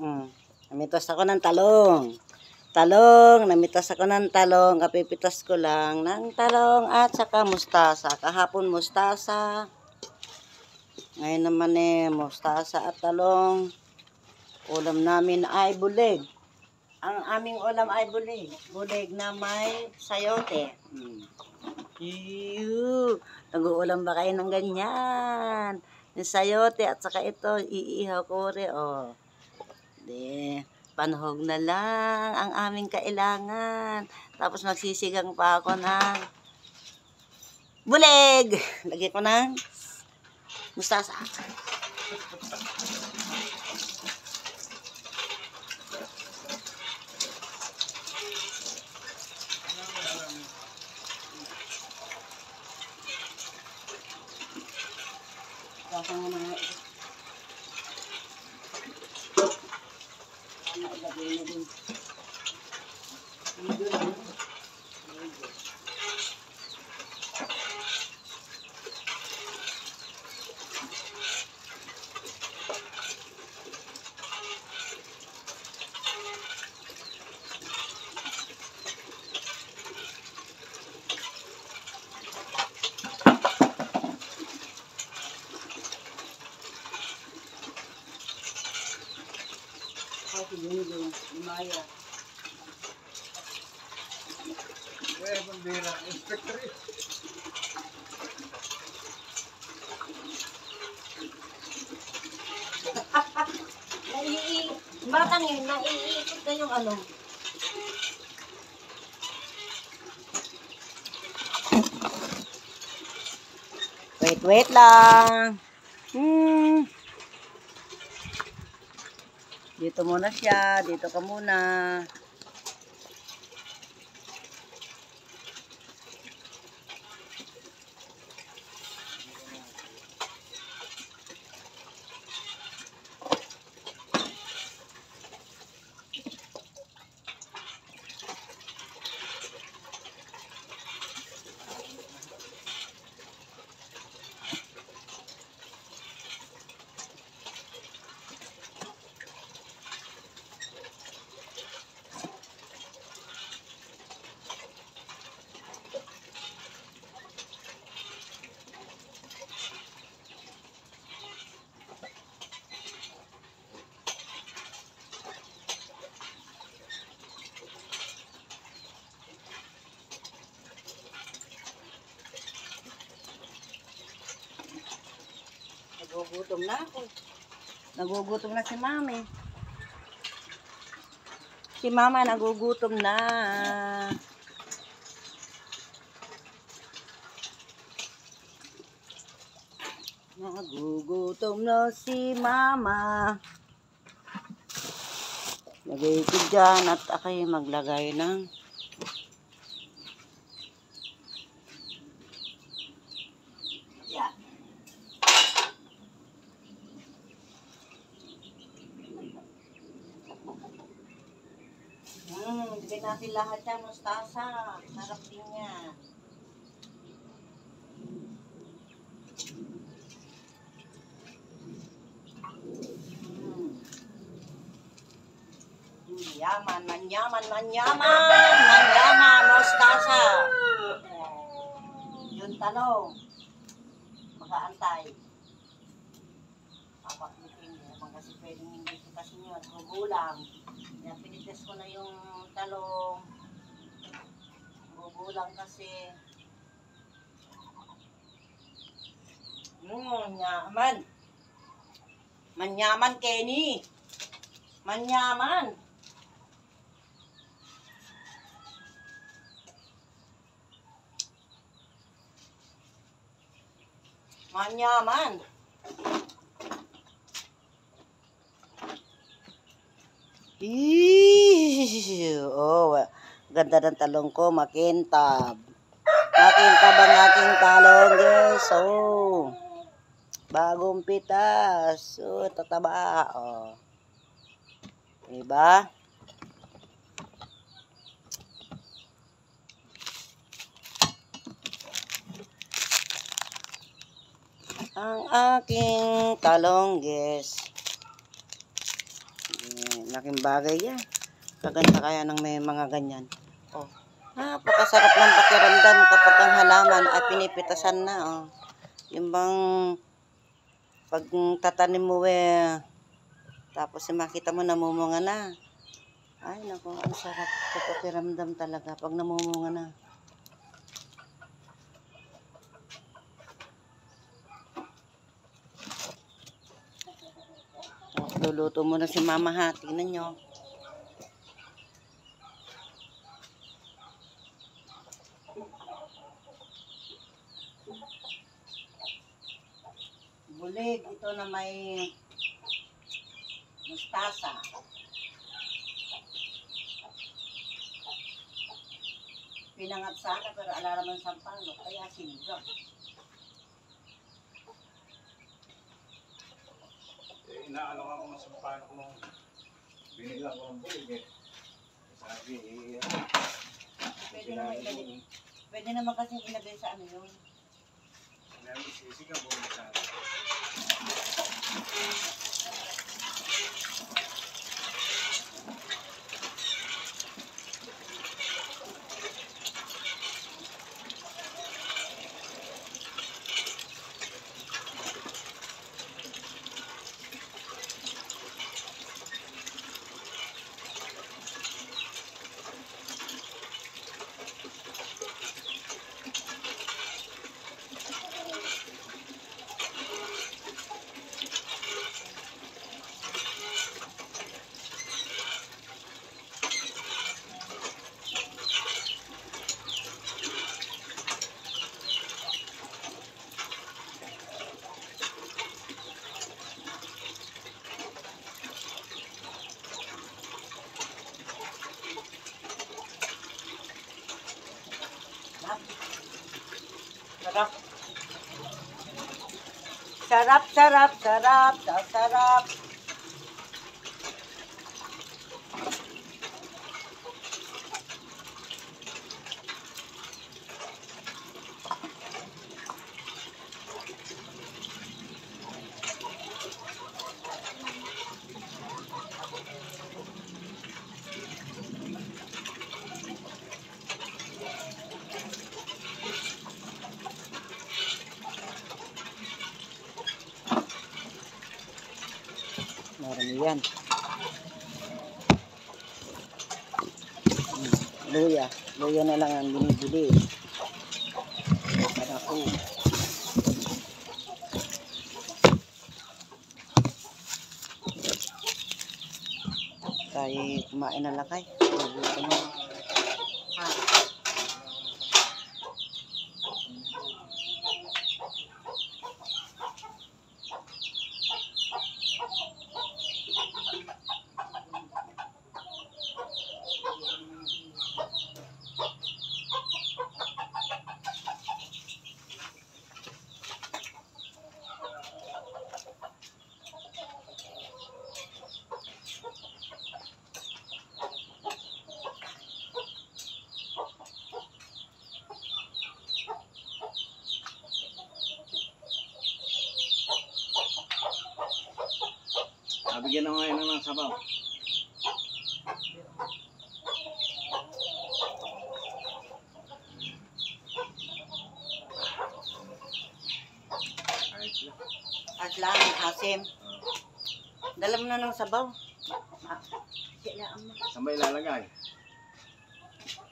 Namitas ako ng talong. Namitas ako ng talong. Kapipitas ko lang ng talong at saka mustasa. Kahapon mustasa. Ngayon naman mustasa at talong. Ulam namin ay bulig. Ang aming ulam ay bulig. Bulig na may sayote. Nag-uulam ba kayo ng ganyan? Yung sayote at saka ito, iihaw ko rin. Panhog na lang ang aming kailangan. Tapos magsisigang pa ako ng bulig. Lagyan ko ng mustasa. Maya. Bandera, inspector. Batang yun, naiikot na yung ano. Wait lang. Dito muna siya. Dito ka muna. Nagugutom na ako. Nagugutom na si Mami. Si Mama nagugutom na. Nagugutom na si Mama. Lagay ko dyan at ako'y maglagay ng bigyan natin lahat yan, mustasa. Sarap din yan. Manyaman, mustasa. Yung talong. Mag-aantay. Papaklitin mo. Kasi pwedeng hindi ko kasi nyo. Gugulang. Yan, pinites ko na yung talong. Gugulang kasi. Manyaman. Manyaman, Kenny. Manyaman. Manyaman. Ganda ng talong ko, makintab. Makintab ang aking talong, guys. Bagong pitas. Tataba. Diba? Ang aking talong, guys. Laking bagay yan. Kaganda kaya ng may mga ganyan. Oh. Napakasarap ng pakiramdam kapag ang halaman ay pinipitasan na. Oh. Yung bang pag tatanim mo tapos makita mo namumunga na. Ay naku, ang sarap sa pakiramdam talaga pag namumunga na. Oh, luluto mo na si mama ha, tingnan nyo. Bulig, ito na may mustasa. Pinangat sana pero alalaman sa palo, kaya sinigang. Inaano ako ng sampano ko nung binigla ko ng bulig eh. Sabi, Pwede naman kasing ilagay sa ano yun. Sisigaw mo sa akin. Sarap. Sarap, sarap, sarap, sarap. Marami yan. Luya. Luya na lang ang binibili. Ako. Tayo kumain na lakay. Nagutom na. Bigyan na ngayon ng sabaw. At lang, asim. Dala mo na ng sabaw. Saan ba ilalagay?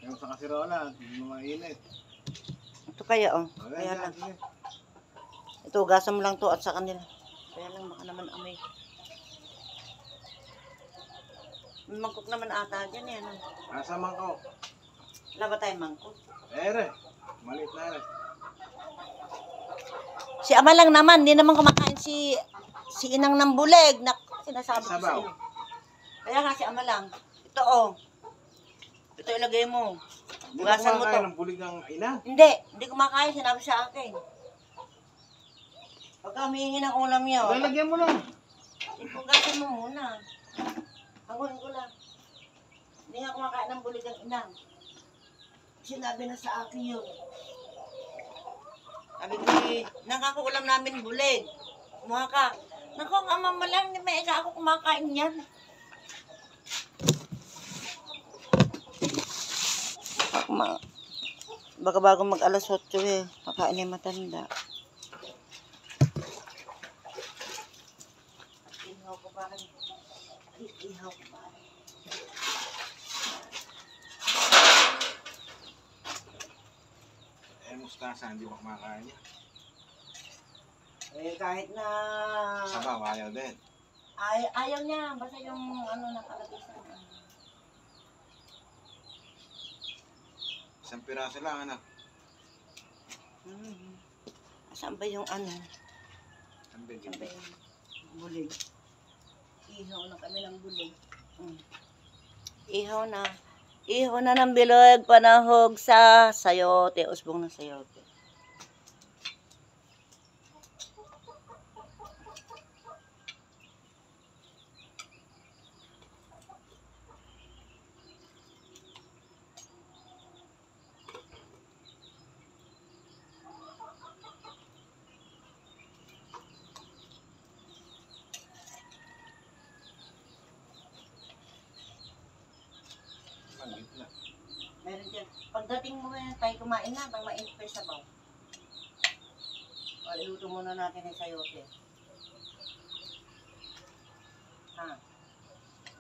Yung sa kasirola, hindi mo mainit. Ito kaya oh. Kaya lang. Ito, ugasan mo lang to at sa kanila. Kaya lang baka naman amoy. May mangkok naman ata dyan yan. Nasa mangkok. Wala ba tayong mangkok? Ere, maliit na ere. Si ama lang naman, hindi naman kumakain si inang ng bulig. Sinasabi ko sa iyo. Kaya nga si ama lang. Ito oh. Ito ilagay mo. Bugasan mo to. Hindi ng bulig ng ina? Hindi kumakain. Sinabi sa akin. Pagka humihingi ng ulam yun. Lalagyan mo lang. Ipugasan mo muna. Hangunin ko lang. Hindi nga kumakain ng bulig ang inang. Sinabi na sa akin yun. Sabi ko, nakakuulam namin bulig. Kumuha ka. Naku, ang ama mo lang, may ika ako kumakain yan. Baka bago mag alas 8 eh. Pakain ay matanda. Ihaw ko pa rin. Ihaw ko pa rin. Mustasa, hindi mo kumakain niya. Kahit na... Sabaw, ayaw din. Ayaw niya. Basta yung nakalagay sa Isang piraso lang, anak. Saan ba yung Ang bigyan. Saan ba yung bulig? Ihaw na kami ng bulig. Ihaw na. Ihaw na ng bilog, panahog sa sayote. Usbong ng sayote. Meron dyan. Pagdating mo yan, tayo kumain na, bang mainit pa yung sabaw. O, iluto muna natin yung sayote. Ha?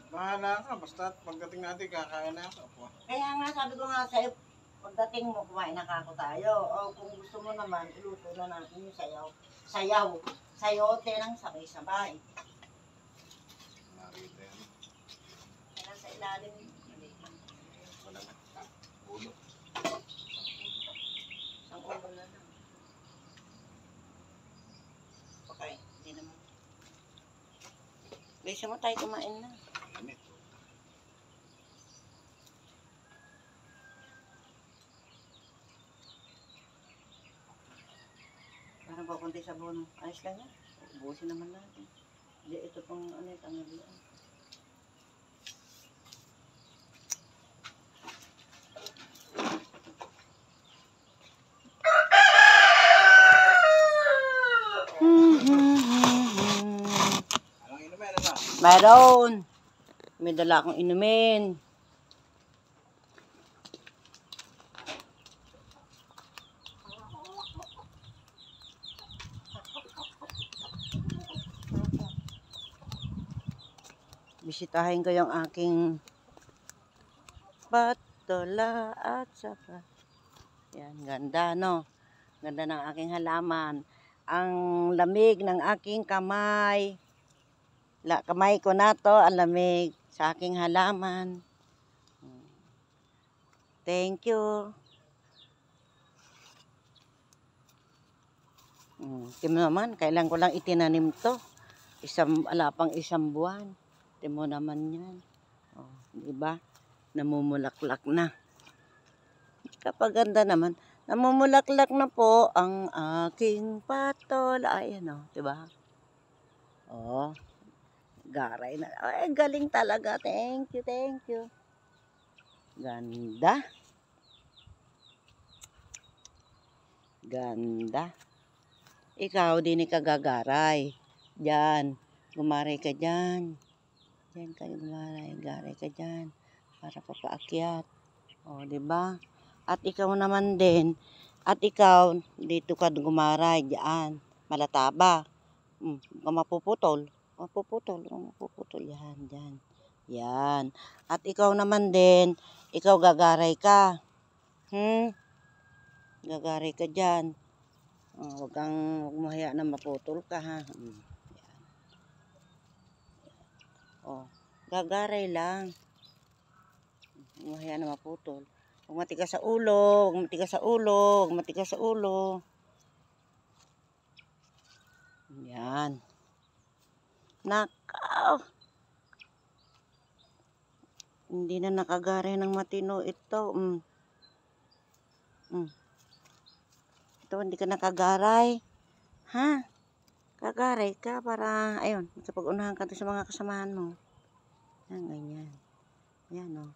Bahala ka, basta pagdating natin, kakain na ako. Kaya nga, sabi ko nga sa'yo, pagdating mo, kumain na kako tayo. O, kung gusto mo naman, iluto na natin yung sayote ng sabay-sabay. Narito yan. Kaya sa ilalim, mali. Wala na. Ulo. Ang ulo na lang. Okay, hindi naman. Bisa mo tayo kumain na. Lamit. Parang papunti sa bono. Ayos lang yan. Ubusin naman natin. Hindi, ito pang tanghalian. Anong inumin, ano? Meron. May dala akong inumin. Bisitahin ko yung aking patola at saka. Yan, ganda no. Ganda ng aking halaman. Ang lamig ng aking kamay. Kamay ko na to, ang lamig sa aking halaman. Thank you. Timo naman, kailan ko lang itinanim to. Ala pang 1 buwan. Timo naman yan. Oh, di ba? Namumulaklak na. Kapag ganda naman, namumulaklak na po ang aking patola. Ayan o, di ba? Oh, garay na. Ay, galing talaga. Thank you, thank you. Ganda. Ganda. Ikaw, di ni kagagaray. Diyan. Gumaray ka dyan. Diyan ka gumaray. Garay ka dyan. Para papaakyat. O, diba? At ikaw naman din. At ikaw, dito ka gumaray. Diyan. Malataba. Mapuputol. Mapuputol. Mapuputol. Yan. Diyan. Yan. At ikaw naman din. Ikaw gagaray ka. Gagaray ka dyan. Huwag mahaya na maputol ka ha. Yan. Gagaray lang. Huwag mahaya na maputol. Huwag matigas sa ulo. Huwag matigas sa ulo. Huwag matigas sa ulo. Yan. Nakaw. Hindi na nakagaray ng matino ito. Ito, hindi ka nakagaray. Ha? Kagaray ka para, ayun, makapag-unahan ka sa mga kasamahan mo. Yan, ganyan. Ayan, o.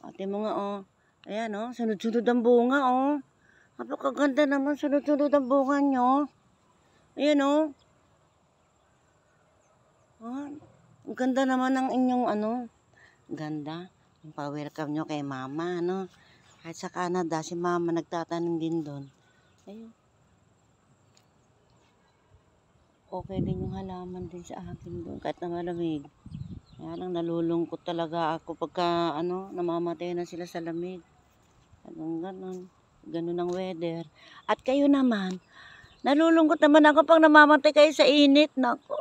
Ate mo nga, o. Ayan, o. Sunod-sunod ang bunga, o. Napakaganda naman, sunod-sunod ang bunga nyo. Ayan, o. Ang ganda naman ng inyong, ganda. Yung pa-welcome nyo kay mama, no? Kahit sa Canada, si mama nagtatanim din doon. Ayun. Okay din yung halaman din sa akin doon, kahit na malamig. Kaya lang nalulungkot talaga ako pagka namamatay na sila sa lamig. Ganun. Ganun ang weather. At kayo naman, nalulungkot naman ako pag namamatay kayo sa init. Naku,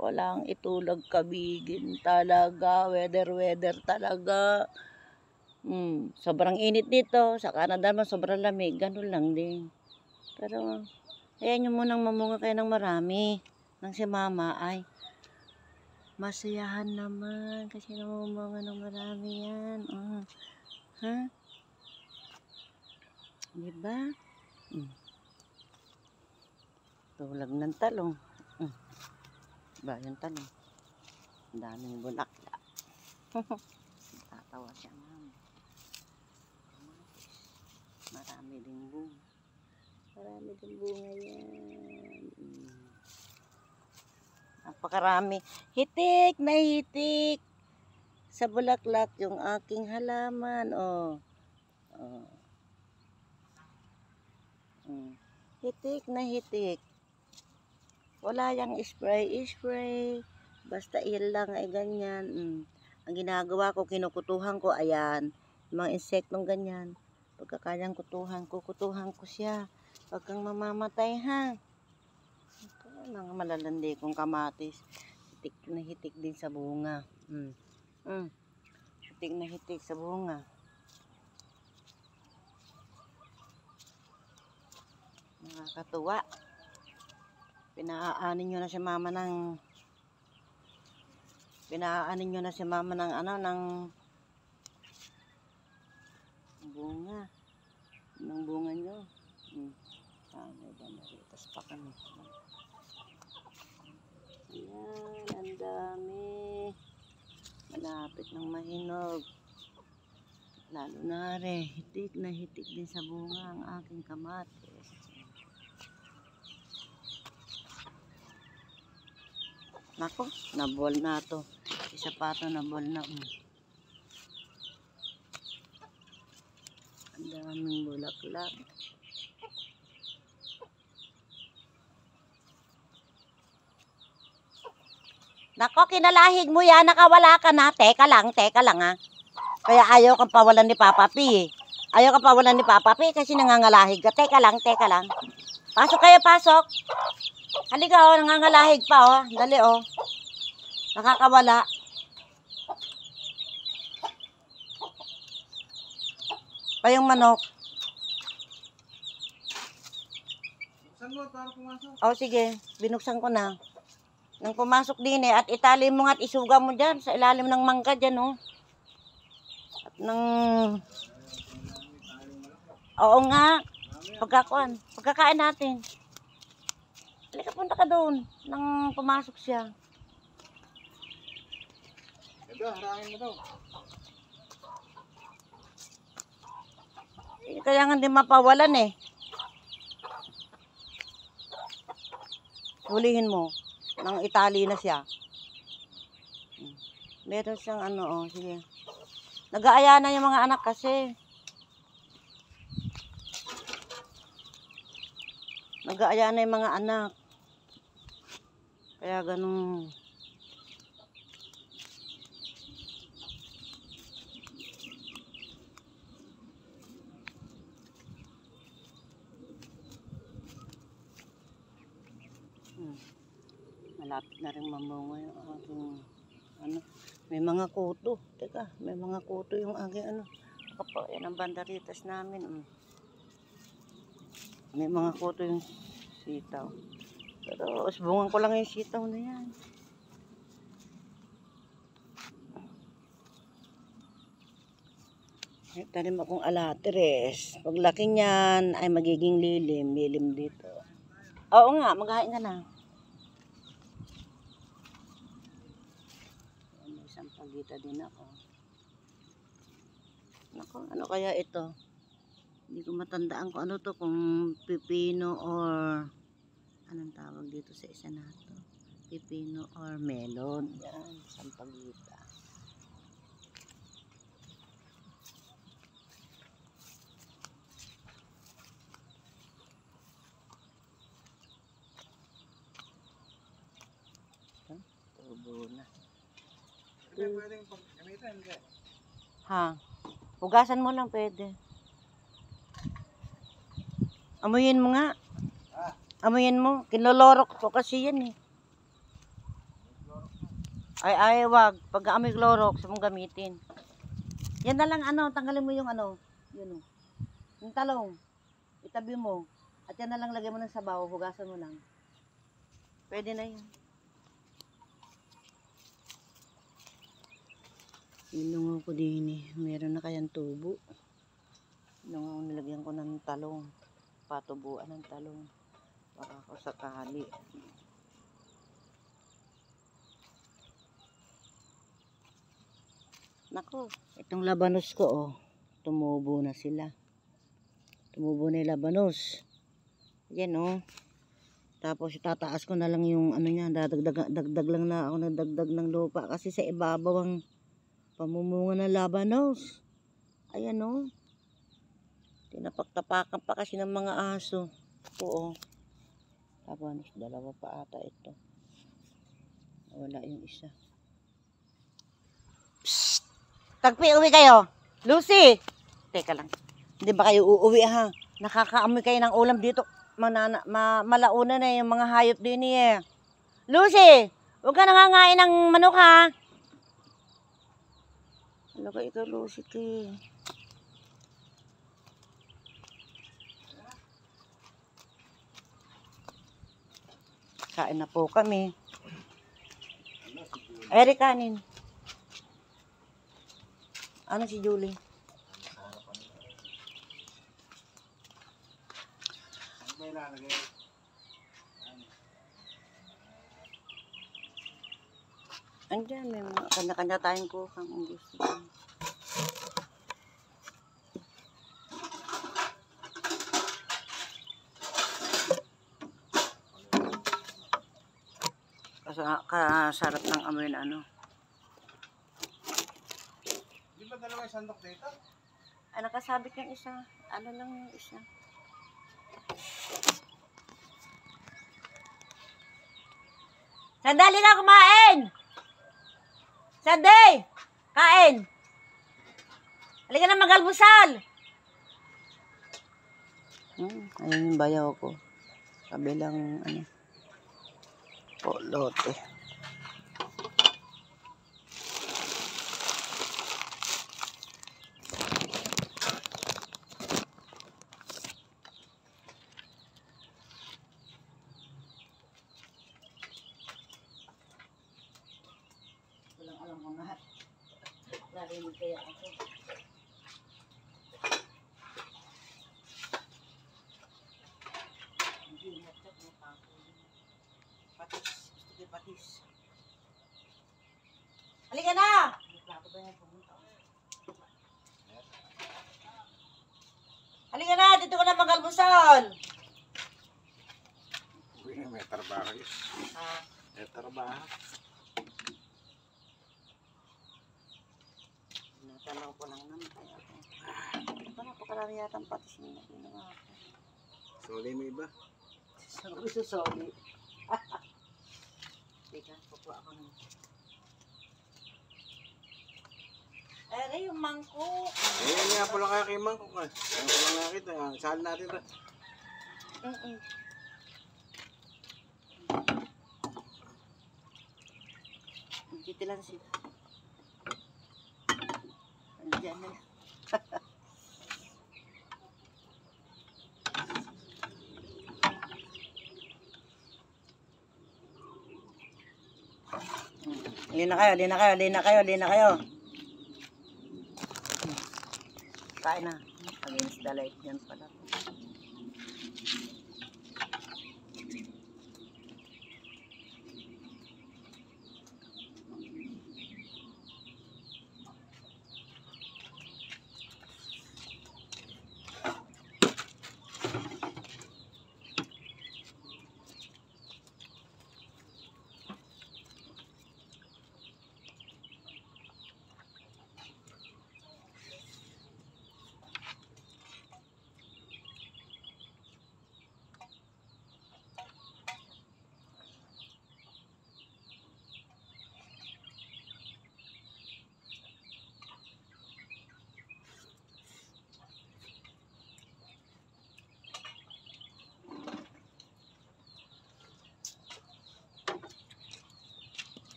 walang itulog kabigin talaga. Weather talaga. Sobrang init dito. Sa Canada man sobrang lamig. Ganun lang din. Pero, ayan nyo munang mamunga kayo ng marami. Nang si mama ay masayahan naman. Kasi namumunga ng marami yan. Ha? Diba? Tulag ng talong. Ba, yung talong. Ang daming bulaklak. Tatawa siya, ma'am. Marami ding bunga. Marami ding bunga yan. Napakarami. Hitik na hitik. Sa bulaklak yung aking halaman. Hitik na hitik. Wala yang spray. Basta ilang ay ganyan. Ang ginagawa ko, kinukutuhan ko, ayan. Mga insektong ganyan. Pagkakayang kutuhan ko siya. Huwag kang mamamatay, ha. Ito, mga malalandi kong kamatis. Hitik na hitik din sa bunga. Hitik na hitik sa bunga. Nakakatuwa. Pinaanin nyo na si mama ng bunga. Ng bunga nyo. May banaritas pa kami. Ayan, ang dami. Malapit ng mahinog. Lalo na rin, hitik na hitik din sa bunga ang aking kamatis. Nako, nabol na to. Isa pa to, nabol na. Ang daming bulaklak. Nako, kinalahig mo yan. Nakawala ka na. Teka lang ha. Kaya ayaw kang pawalan ni Papa P. Ayaw kang pawalan ni Papa P kasi nangangalahig ka. Teka lang. Pasok kayo, pasok. Halika, nangangalahig pa, Dali, Nakakawala. Pa yung manok. Buksan mo para pumasok. Sige. Binuksan ko na. Nang pumasok din at itali mo nga at isuga mo dyan sa ilalim ng mangga dyan, At Oo nga. Pagkakain natin. Halika, punta ka doon. Nang pumasok siya. Ito, harangin mo daw. Kaya nga hindi mapawalan Hulihin mo. Nang itali na siya. Meron siyang sige. Nag-aaya na yung mga anak kasi. Nag-aaya na yung mga anak. Kaya ganun. Malapit na rin mamunga yung aking may mga kuto. Teka, may mga kuto yung aking yan ang bandaritas namin. May mga kuto yung sitaw. Pero usbungan ko lang yung sitaw na yan. Tanim akong alateres. Paglaki niyan ay magiging lilim dito. Oo nga, maghain ka na. May sampagita din ako. Naku, ano kaya ito? Hindi ko matandaan kung ano to, kung pipino or anong tawag dito sa isa na to. Pipino or melon. Yan, sampagita. Hindi pwedeng pag-gamitan, hindi. Ha? Hugasan mo lang pwede. Amuyin mo nga. Ah, Amuyin mo. Kinolorok ko kasi yan eh. Ay, wag. Pag amoy Clorox, mong gamitin. Yan na lang ano, tanggalin mo yung ano. Yun o. Yung talong. Itabi mo. At yan na lang lagay mo ng sabaw. Hugasan mo lang. Pwede na yun. Inungaw ko din eh. Meron na kayang tubo. Inungaw nilagyan ko ng talong. Patubuan ng talong. Baka ako sakali. Nako, itong labanos ko oh. Tumubo na sila. Tumubo na yung labanos. Yan oh. Tapos itataas ko na lang yung ano niya. Dagdag lang na ako nagdagdag ng lupa. Kasi sa ibabaw ang pamumunga ng labanos. Ayan oh. Tinapaktapakan pa kasi ng mga aso. Oo. Tapos dalawa pa ata ito. Wala yung isa. Psst! Tagpi, uwi kayo. Lucy! Teka lang. Hindi ba kayo uuwi ha? Nakakaamoy kayo ng ulam dito. Malauna na yung mga hayop din eh. Lucy! Huwag ka nangangain ng manok ha. Ano ka ikaw, Lucy? Kain na po kami. Eric, kanin. Ano si Julie? ano ba ilalagay? Andiyan, may mga kanya-kanya tayong kukang kung gusto mo. Kasarap ng amoy na ano. Di ba dalawa yung sandok dito? Ay, nakasabit yung isa. Ano lang yung isa. Sandali na kumain! Sanday! Kain! Halika na mag-almusal! Ayun yung bayaw ko. Kabilang ano. Lote. Walang alam mo nga. Narinig kaya ako. Hindi natap na pako. Patis. Gusto ko patis. Halika na! Plato ba yan pumunta? Halika na! Dito ka na mag-almusal! Uy, may trabaho yun. May trabaho. Natalaw ko lang naman kaya ako. Ito na po karami yata ang patis nila. Soli mo iba? Susoli. Teka, kukuha ako ng... Ere, yung mangkok. Eh, nga pala kaya kay Mangkok ka. Ano ko lang nakita. Saan natin ba? Dito lang sila. Andiyan na. Lina kayo. Kain na. Against the light yan pala.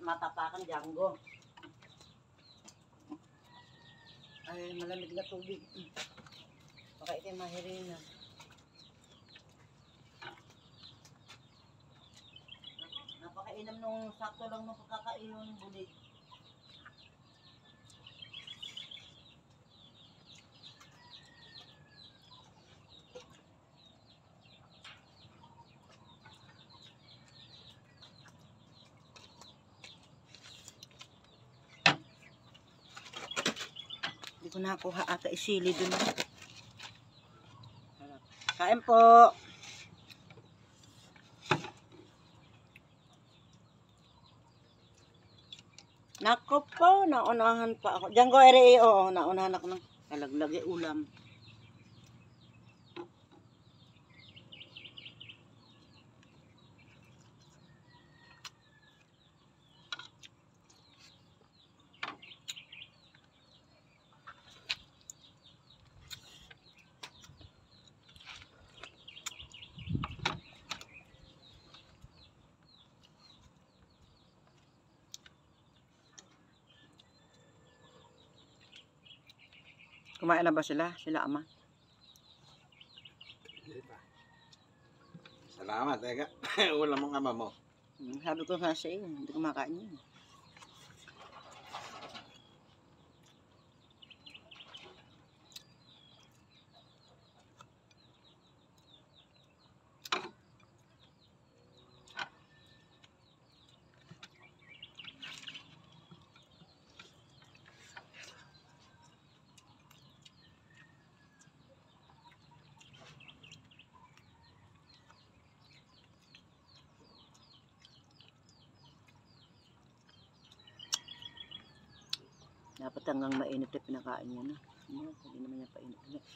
matapakan, Django. Ay, malamig na tubig. Baka ito mahirina. Napakainam nung sakto lang nung pagkakainom, bulig. Hindi ko nakuha ata isili dun. Kain po. Nako po, naunahan pa ako. Django, ere, oo, naunahan ako ng nalaglag ulam. Kumain na ba sila? Sila ama? Hindi pa. Salamat, teka. Ulam ang ama mo. Sabi ko nga sa iyo, hindi kumakain yun. Dapat hanggang mainit na pinakain niya na. Hindi naman niya painit ulit.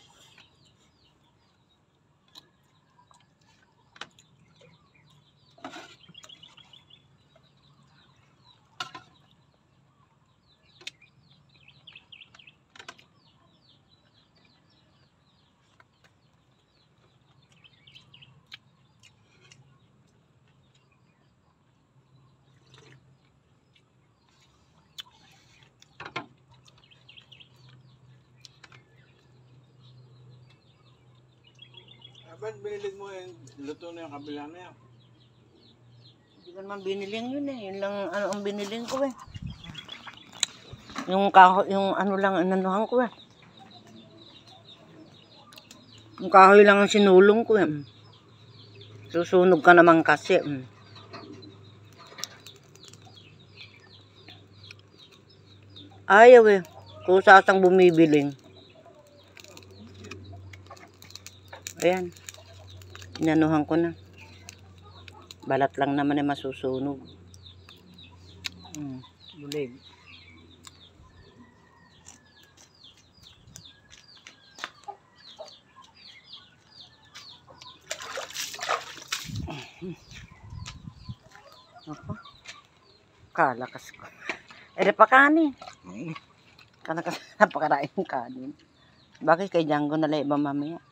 Ba't binilig mo yung luto na yung kabila na yan? Hindi ko naman biniling yun eh. Yun lang ano ang biniling ko eh. Yung ano lang inanuhan ko eh. Yung kahoy lang ang sinulong ko eh. Susunog ka naman kasi. Ayaw eh. Kusasang bumibiling. Ayan. Inanuhan ko na. Balat lang naman ay masusunog. Bulig. Ako. Kalakas ko. Ere pa kanin. Kalakas napakaraing kanin. Bakit kay Django na lang iba mamaya?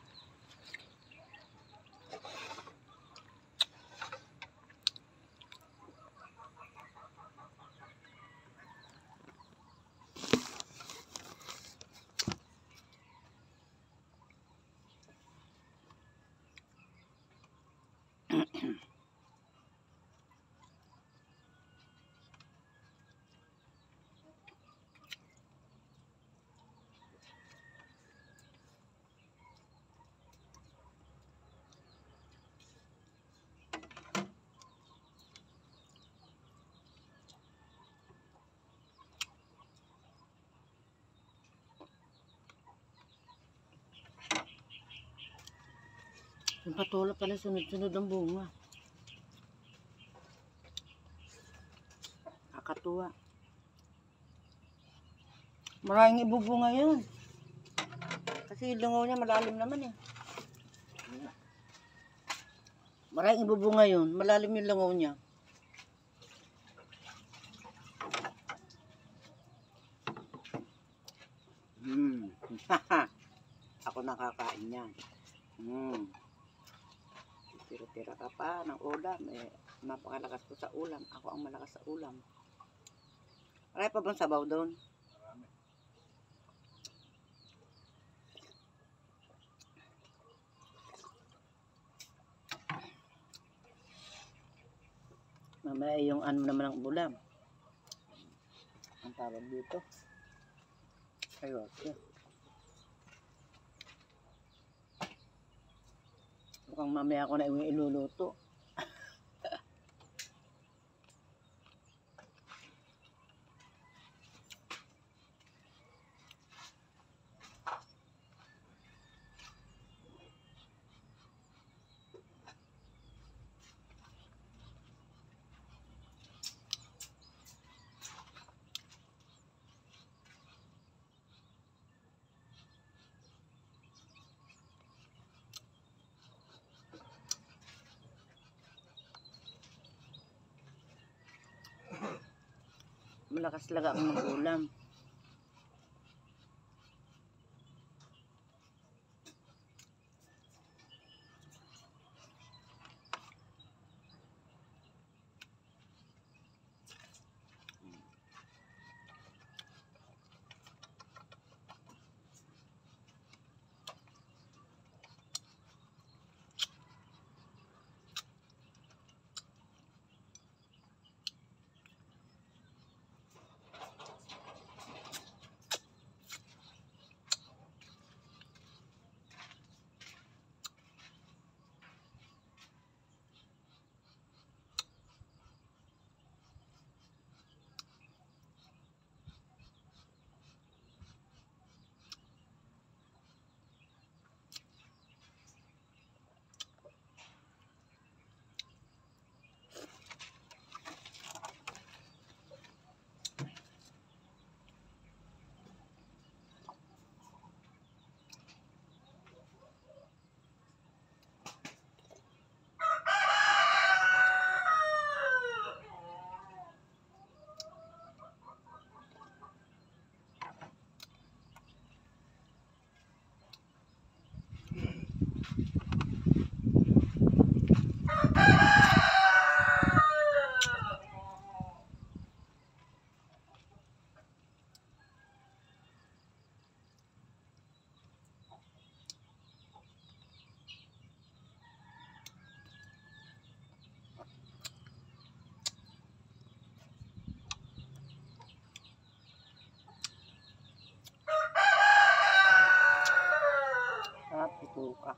Yung patola pala sunod-sunod ang bunga. Kakatuwa. Maraming ibubunga yun. Kasi yung lungaw niya malalim naman eh. Maraming ibubunga yun. Malalim yung lungaw niya. Ako nakakain yan. Tira-tira ka pa ng ulam. Napakalakas ko sa ulam. Ako ang malakas sa ulam. Marami pa bang sabaw doon? Marami. Mamaya yung ano naman ng ulam. Ang tawag dito. Ayun. Mukhang mamaya ako na yung iluluto. Malakas talaga ang mag-ulam. Ito ka.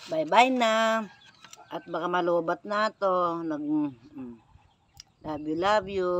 Bye-bye na. At baka malubat na to. Love you, love you.